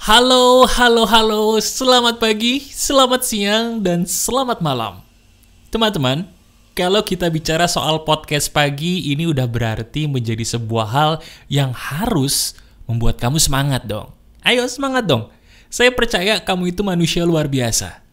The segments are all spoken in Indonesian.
Halo, selamat pagi, selamat siang, dan selamat malam. Teman-teman, kalau kita bicara soal podcast pagi, ini udah berarti menjadi sebuah hal yang harus membuat kamu semangat dong. Ayo semangat dong, saya percaya kamu itu manusia luar biasa.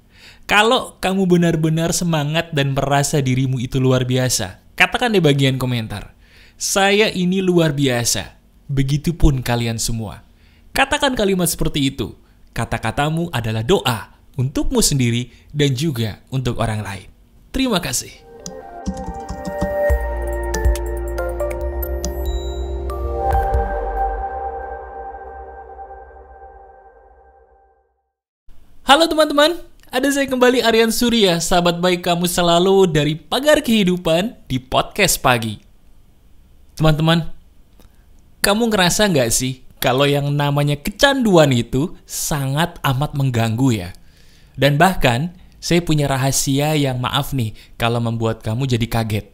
Kalau kamu benar-benar semangat dan merasa dirimu itu luar biasa, katakan di bagian komentar, saya ini luar biasa, begitupun kalian semua. Katakan kalimat seperti itu. Kata-katamu adalah doa untukmu sendiri dan juga untuk orang lain. Terima kasih. Halo teman-teman, ada saya kembali Aryan Surya, sahabat baik kamu selalu dari Pagar Kehidupan di podcast pagi. Teman-teman, kamu ngerasa nggak sih kalau yang namanya kecanduan itu sangat amat mengganggu ya? Dan bahkan, saya punya rahasia yang maaf nih kalau membuat kamu jadi kaget.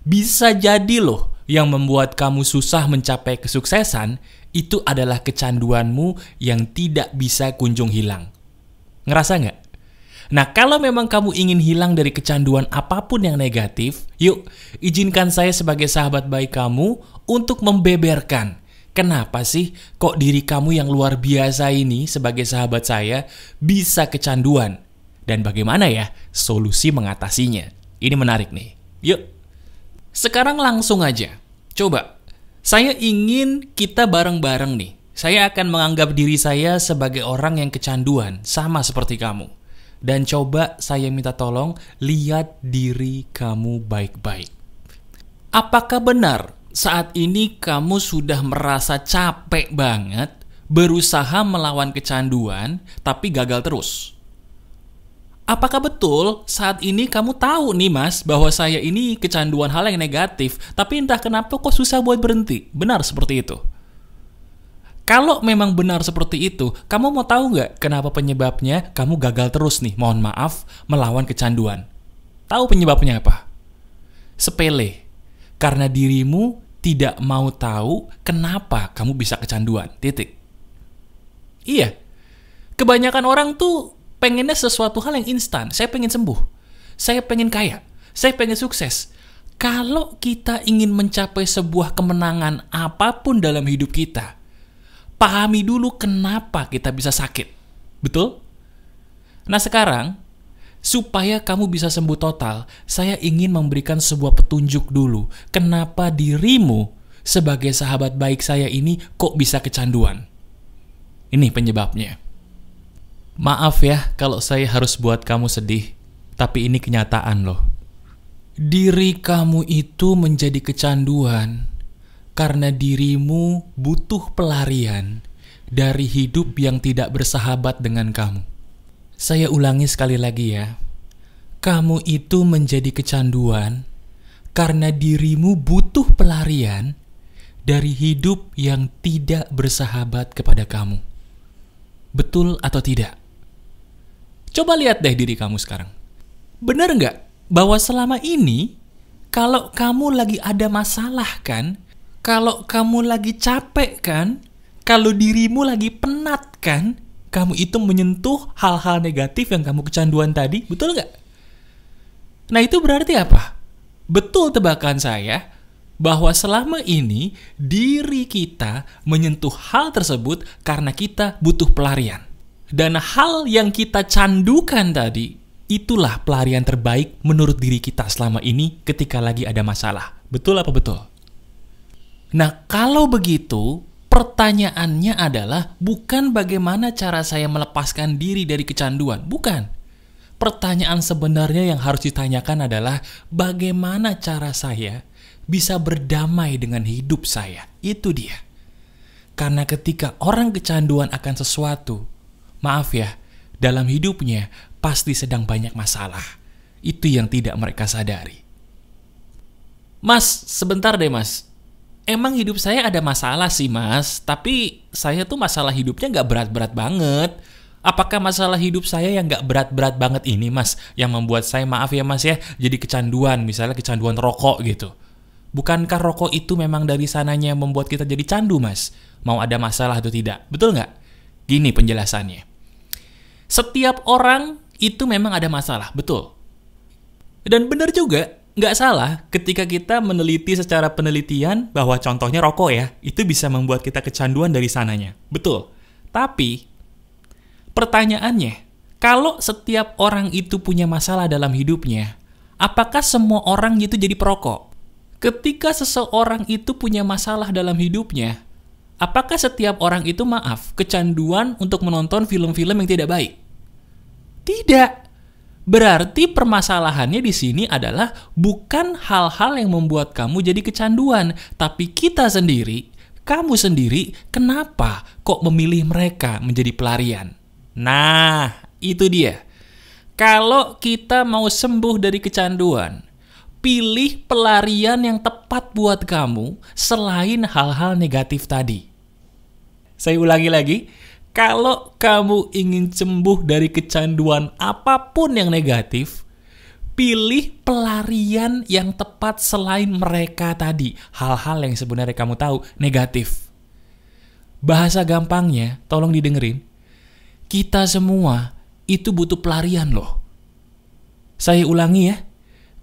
Bisa jadi loh yang membuat kamu susah mencapai kesuksesan, itu adalah kecanduanmu yang tidak bisa kunjung hilang. Ngerasa nggak? Nah, kalau memang kamu ingin hilang dari kecanduan apapun yang negatif, yuk, izinkan saya sebagai sahabat baik kamu untuk membeberkan. Kenapa sih kok diri kamu yang luar biasa ini sebagai sahabat saya bisa kecanduan? Dan bagaimana ya solusi mengatasinya? Ini menarik nih. Yuk, sekarang langsung aja. Coba, saya ingin kita bareng-bareng nih. Saya akan menganggap diri saya sebagai orang yang kecanduan, sama seperti kamu. Dan coba saya minta tolong, lihat diri kamu baik-baik. Apakah benar saat ini kamu sudah merasa capek banget, berusaha melawan kecanduan, tapi gagal terus? Apakah betul saat ini kamu tahu nih mas, bahwa saya ini kecanduan hal yang negatif, tapi entah kenapa kok susah buat berhenti? Benar seperti itu? Kalau memang benar seperti itu, kamu mau tahu nggak kenapa penyebabnya kamu gagal terus nih, mohon maaf, melawan kecanduan? Tahu penyebabnya apa? Sepele. Karena dirimu tidak mau tahu kenapa kamu bisa kecanduan. Titik. Iya. Kebanyakan orang tuh pengennya sesuatu hal yang instan. Saya pengen sembuh. Saya pengen kaya. Saya pengen sukses. Kalau kita ingin mencapai sebuah kemenangan apapun dalam hidup kita, pahami dulu kenapa kita bisa sakit. Betul? Nah sekarang, supaya kamu bisa sembuh total, saya ingin memberikan sebuah petunjuk dulu. Kenapa dirimu sebagai sahabat baik saya ini kok bisa kecanduan? Ini penyebabnya. Maaf ya kalau saya harus buat kamu sedih, tapi ini kenyataan loh. Diri kamu itu menjadi kecanduan karena dirimu butuh pelarian dari hidup yang tidak bersahabat dengan kamu. Saya ulangi sekali lagi ya. Kamu itu menjadi kecanduan karena dirimu butuh pelarian dari hidup yang tidak bersahabat kepada kamu. Betul atau tidak? Coba lihat deh diri kamu sekarang. Benar nggak bahwa selama ini kalau kamu lagi ada masalah kan, kalau kamu lagi capek kan, kalau dirimu lagi penat kan, kamu itu menyentuh hal-hal negatif yang kamu kecanduan tadi, betul nggak? Nah itu berarti apa? Betul tebakan saya bahwa selama ini diri kita menyentuh hal tersebut karena kita butuh pelarian. Dan hal yang kita candukan tadi, itulah pelarian terbaik menurut diri kita selama ini ketika lagi ada masalah. Betul apa betul? Nah kalau begitu, pertanyaannya adalah bukan bagaimana cara saya melepaskan diri dari kecanduan. Bukan. Pertanyaan sebenarnya yang harus ditanyakan adalah bagaimana cara saya bisa berdamai dengan hidup saya. Itu dia. Karena ketika orang kecanduan akan sesuatu, maaf ya, dalam hidupnya pasti sedang banyak masalah. Itu yang tidak mereka sadari. Mas, sebentar deh mas. Emang hidup saya ada masalah sih mas, tapi saya tuh masalah hidupnya gak berat-berat banget. Apakah masalah hidup saya yang gak berat-berat banget ini mas, yang membuat saya, maaf ya mas ya, jadi kecanduan, misalnya kecanduan rokok gitu? Bukankah rokok itu memang dari sananya membuat kita jadi candu mas? Mau ada masalah atau tidak, betul gak? Gini penjelasannya. Setiap orang itu memang ada masalah, betul. Dan benar juga, nggak salah ketika kita meneliti secara penelitian bahwa contohnya rokok ya, itu bisa membuat kita kecanduan dari sananya. Betul. Tapi, pertanyaannya, kalau setiap orang itu punya masalah dalam hidupnya, apakah semua orang itu jadi perokok? Ketika seseorang itu punya masalah dalam hidupnya, apakah setiap orang itu kecanduan untuk menonton film-film yang tidak baik? Tidak. Berarti permasalahannya di sini adalah bukan hal-hal yang membuat kamu jadi kecanduan, tapi kita sendiri, kamu sendiri, kenapa kok memilih mereka menjadi pelarian? Nah, itu dia. Kalau kita mau sembuh dari kecanduan, pilih pelarian yang tepat buat kamu selain hal-hal negatif tadi. Saya ulangi lagi. Kalau kamu ingin sembuh dari kecanduan apapun yang negatif, pilih pelarian yang tepat selain mereka tadi. Hal-hal yang sebenarnya kamu tahu negatif. Bahasa gampangnya, tolong didengerin. Kita semua itu butuh pelarian loh. Saya ulangi ya.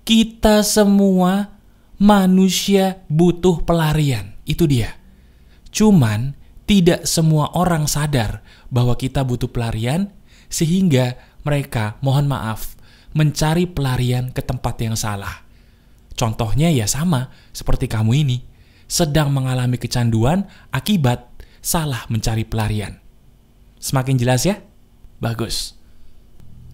Kita semua manusia butuh pelarian. Itu dia. Cuman tidak semua orang sadar bahwa kita butuh pelarian, sehingga mereka, mohon maaf, mencari pelarian ke tempat yang salah. Contohnya ya sama, seperti kamu ini, sedang mengalami kecanduan akibat salah mencari pelarian. Semakin jelas ya? Bagus.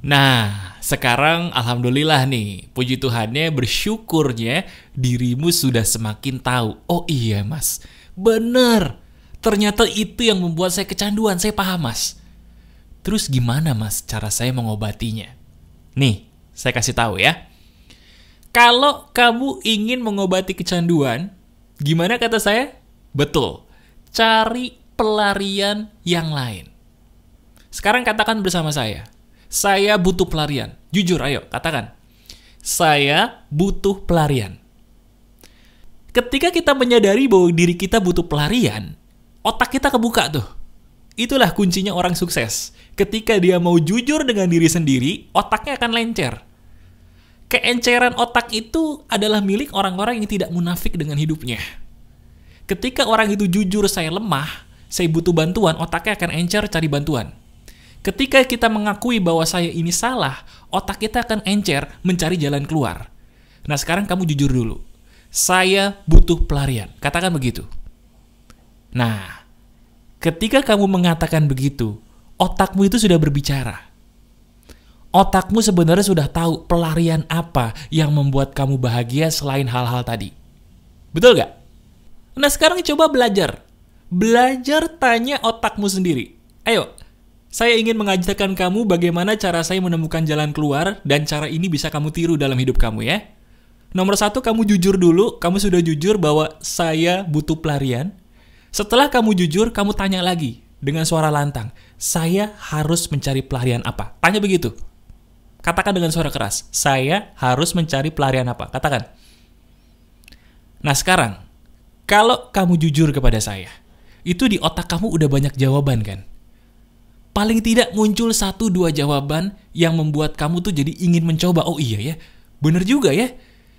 Nah, sekarang alhamdulillah nih, puji Tuhannya, bersyukurnya dirimu sudah semakin tahu. Oh iya mas, bener. Ternyata itu yang membuat saya kecanduan, saya paham mas. Terus gimana mas cara saya mengobatinya? Nih, saya kasih tahu ya. Kalau kamu ingin mengobati kecanduan, gimana kata saya? Betul, cari pelarian yang lain. Sekarang katakan bersama saya butuh pelarian. Jujur, ayo katakan. Saya butuh pelarian. Ketika kita menyadari bahwa diri kita butuh pelarian, otak kita kebuka tuh. Itulah kuncinya orang sukses. Ketika dia mau jujur dengan diri sendiri, otaknya akan lencer. Keenceran otak itu adalah milik orang-orang yang tidak munafik dengan hidupnya. Ketika orang itu jujur, saya lemah, saya butuh bantuan, otaknya akan encer cari bantuan. Ketika kita mengakui bahwa saya ini salah, otak kita akan encer mencari jalan keluar. Nah sekarang kamu jujur dulu. Saya butuh pelarian. Katakan begitu. Nah, ketika kamu mengatakan begitu, otakmu itu sudah berbicara. Otakmu sebenarnya sudah tahu pelarian apa yang membuat kamu bahagia selain hal-hal tadi. Betul gak? Nah sekarang coba belajar. Belajar tanya otakmu sendiri. Ayo, saya ingin mengajarkan kamu bagaimana cara saya menemukan jalan keluar, dan cara ini bisa kamu tiru dalam hidup kamu ya. Nomor 1, kamu jujur dulu. Kamu sudah jujur bahwa saya butuh pelarian. Setelah kamu jujur, kamu tanya lagi dengan suara lantang. Saya harus mencari pelarian apa? Tanya begitu. Katakan dengan suara keras. Saya harus mencari pelarian apa? Katakan. Nah sekarang, kalau kamu jujur kepada saya, itu di otak kamu udah banyak jawaban kan? Paling tidak muncul 1-2 jawaban yang membuat kamu tuh jadi ingin mencoba. Oh iya ya, bener juga ya.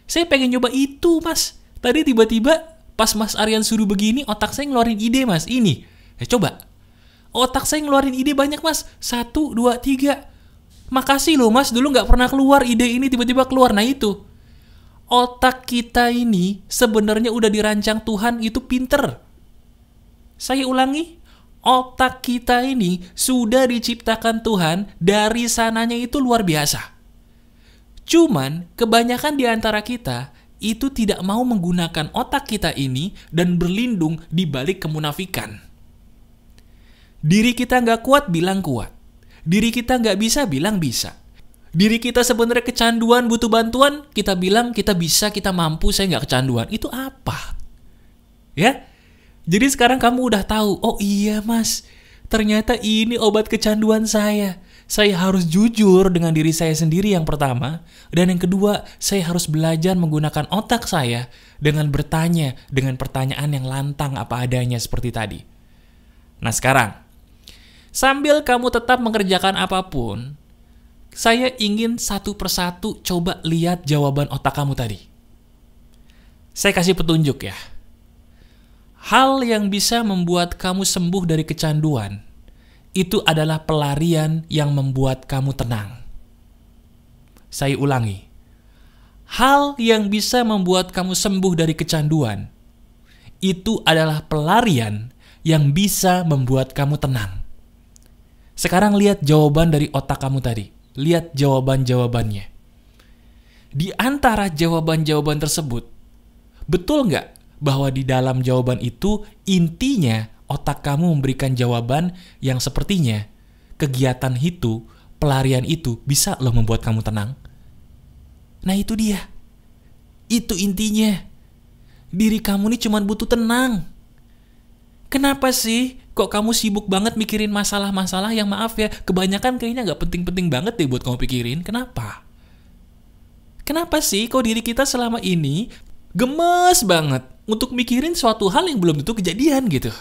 Saya pengen nyoba itu mas. Tadi tiba-tiba pas Mas Aryan suruh begini, otak saya ngeluarin ide mas, ini. Coba. Otak saya ngeluarin ide banyak mas. 1, 2, 3. Makasih loh mas, dulu gak pernah keluar ide ini, tiba-tiba keluar. Nah itu. Otak kita ini sebenarnya udah dirancang Tuhan, itu pinter. Saya ulangi. Otak kita ini sudah diciptakan Tuhan, dari sananya itu luar biasa. Cuman, kebanyakan di antara kita itu tidak mau menggunakan otak kita ini dan berlindung di balik kemunafikan. Diri kita nggak kuat, bilang kuat. Diri kita nggak bisa, bilang bisa. Diri kita sebenarnya kecanduan, butuh bantuan, kita bilang kita bisa, kita mampu, saya nggak kecanduan. Itu apa? Ya? Jadi sekarang kamu udah tahu, oh iya mas, ternyata ini obat kecanduan saya. Saya harus jujur dengan diri saya sendiri yang pertama. Dan yang kedua, saya harus belajar menggunakan otak saya dengan bertanya dengan pertanyaan yang lantang apa adanya seperti tadi. Nah sekarang, Sambil kamu tetap mengerjakan apapun, saya ingin satu persatu coba lihat jawaban otak kamu tadi. Saya kasih petunjuk ya. Hal yang bisa membuat kamu sembuh dari kecanduan, itu adalah pelarian yang membuat kamu tenang. Saya ulangi. Hal yang bisa membuat kamu sembuh dari kecanduan, itu adalah pelarian yang bisa membuat kamu tenang. Sekarang lihat jawaban dari otak kamu tadi. Lihat jawaban-jawabannya. Di antara jawaban-jawaban tersebut, betul nggak bahwa di dalam jawaban itu intinya otak kamu memberikan jawaban yang sepertinya kegiatan itu, pelarian itu bisa loh membuat kamu tenang? Nah itu dia. Itu intinya. Diri kamu ini cuma butuh tenang. Kenapa sih kok kamu sibuk banget mikirin masalah-masalah yang maaf ya, kebanyakan kayaknya gak penting-penting banget deh buat kamu pikirin? Kenapa? Kenapa sih kok diri kita selama ini gemes banget untuk mikirin suatu hal yang belum tentu kejadian gitu?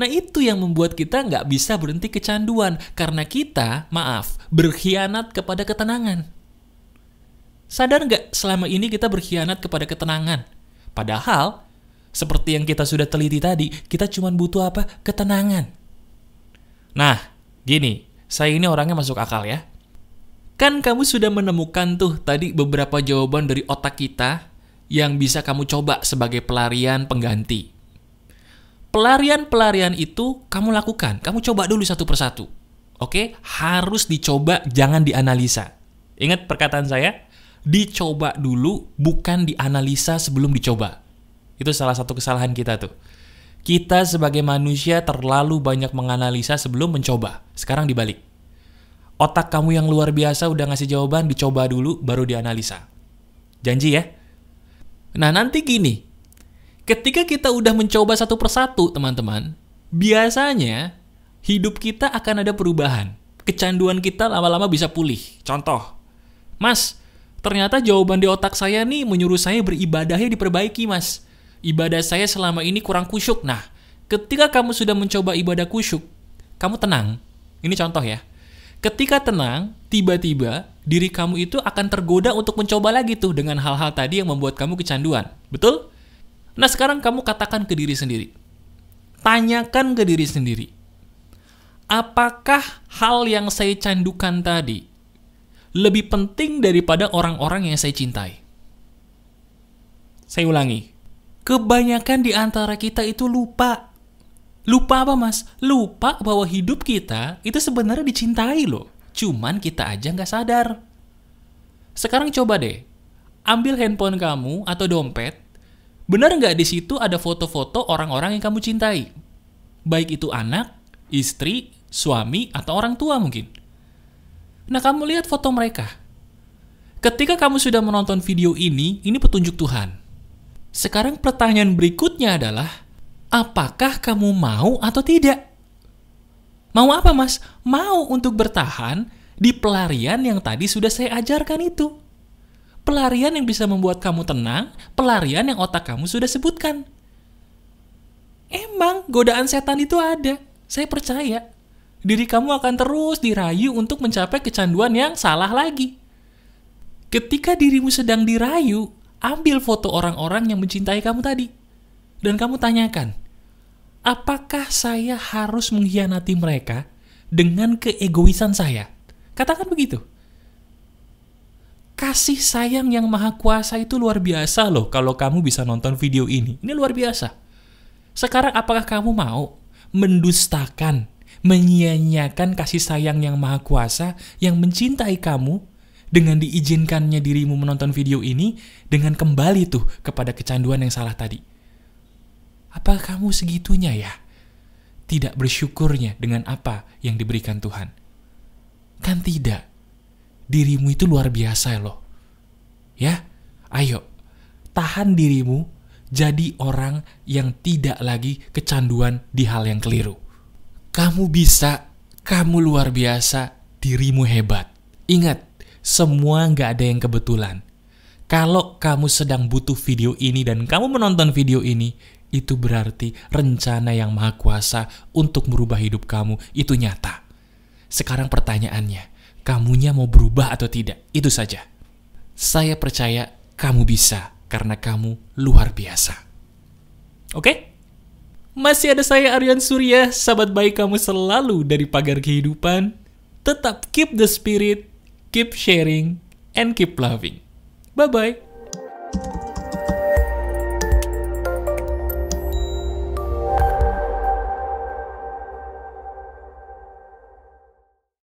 Nah itu yang membuat kita gak bisa berhenti kecanduan, karena kita, maaf, berkhianat kepada ketenangan. Sadar gak selama ini kita berkhianat kepada ketenangan? Padahal seperti yang kita sudah teliti tadi, kita cuma butuh apa? Ketenangan. Nah, gini, saya ini orangnya masuk akal ya. Kan kamu sudah menemukan tuh tadi beberapa jawaban dari otak kita yang bisa kamu coba sebagai pelarian pengganti. Pelarian-pelarian itu kamu lakukan, kamu coba dulu satu persatu. Oke? Harus dicoba, jangan dianalisa. Ingat perkataan saya? Dicoba dulu, bukan dianalisa sebelum dicoba. Itu salah satu kesalahan kita tuh. Kita sebagai manusia terlalu banyak menganalisa sebelum mencoba. Sekarang dibalik. Otak kamu yang luar biasa udah ngasih jawaban, dicoba dulu, baru dianalisa. Janji ya? Nah nanti gini. Ketika kita udah mencoba satu persatu, teman-teman, biasanya hidup kita akan ada perubahan. Kecanduan kita lama-lama bisa pulih. Contoh, Mas, ternyata jawaban di otak saya nih menyuruh saya beribadahnya diperbaiki, Mas. Ibadah saya selama ini kurang khusyuk. Nah, ketika kamu sudah mencoba ibadah khusyuk, kamu tenang. Ini contoh ya. Ketika tenang, tiba-tiba diri kamu itu akan tergoda untuk mencoba lagi tuh dengan hal-hal tadi yang membuat kamu kecanduan. Betul? Nah, sekarang kamu katakan ke diri sendiri. Tanyakan ke diri sendiri. Apakah hal yang saya candukan tadi lebih penting daripada orang-orang yang saya cintai? Saya ulangi. Kebanyakan di antara kita itu lupa. Lupa apa, Mas? Lupa bahwa hidup kita itu sebenarnya dicintai loh. Cuman kita aja nggak sadar. Sekarang coba deh, ambil handphone kamu atau dompet. Benar nggak di situ ada foto-foto orang-orang yang kamu cintai? Baik itu anak, istri, suami, atau orang tua mungkin. Nah, kamu lihat foto mereka. Ketika kamu sudah menonton video ini petunjuk Tuhan. Sekarang pertanyaan berikutnya adalah, apakah kamu mau atau tidak? Mau apa, Mas? Mau untuk bertahan di pelarian yang tadi sudah saya ajarkan itu. Pelarian yang bisa membuat kamu tenang, pelarian yang otak kamu sudah sebutkan. Emang godaan setan itu ada. Saya percaya. Diri kamu akan terus dirayu untuk mencapai kecanduan yang salah lagi. Ketika dirimu sedang dirayu, ambil foto orang-orang yang mencintai kamu tadi. Dan kamu tanyakan, apakah saya harus mengkhianati mereka dengan keegoisan saya? Katakan begitu. Kasih sayang yang maha kuasa itu luar biasa loh kalau kamu bisa nonton video ini. Ini luar biasa. Sekarang apakah kamu mau mendustakan, menyia-nyiakan kasih sayang yang maha kuasa yang mencintai kamu dengan diizinkannya dirimu menonton video ini dengan kembali tuh kepada kecanduan yang salah tadi? Apa kamu segitunya ya tidak bersyukurnya dengan apa yang diberikan Tuhan? Kan tidak. Dirimu itu luar biasa loh. Ya, ayo tahan dirimu jadi orang yang tidak lagi kecanduan di hal yang keliru. Kamu bisa, kamu luar biasa, dirimu hebat. Ingat, semua nggak ada yang kebetulan. Kalau kamu sedang butuh video ini dan kamu menonton video ini itu berarti rencana yang maha kuasa untuk merubah hidup kamu itu nyata. Sekarang pertanyaannya, kamunya mau berubah atau tidak? Itu saja. Saya percaya kamu bisa karena kamu luar biasa. Oke? Masih ada saya Aryan Surya, sahabat baik kamu selalu dari Pagar Kehidupan. Tetap keep the spirit, keep sharing, and keep loving. Bye-bye.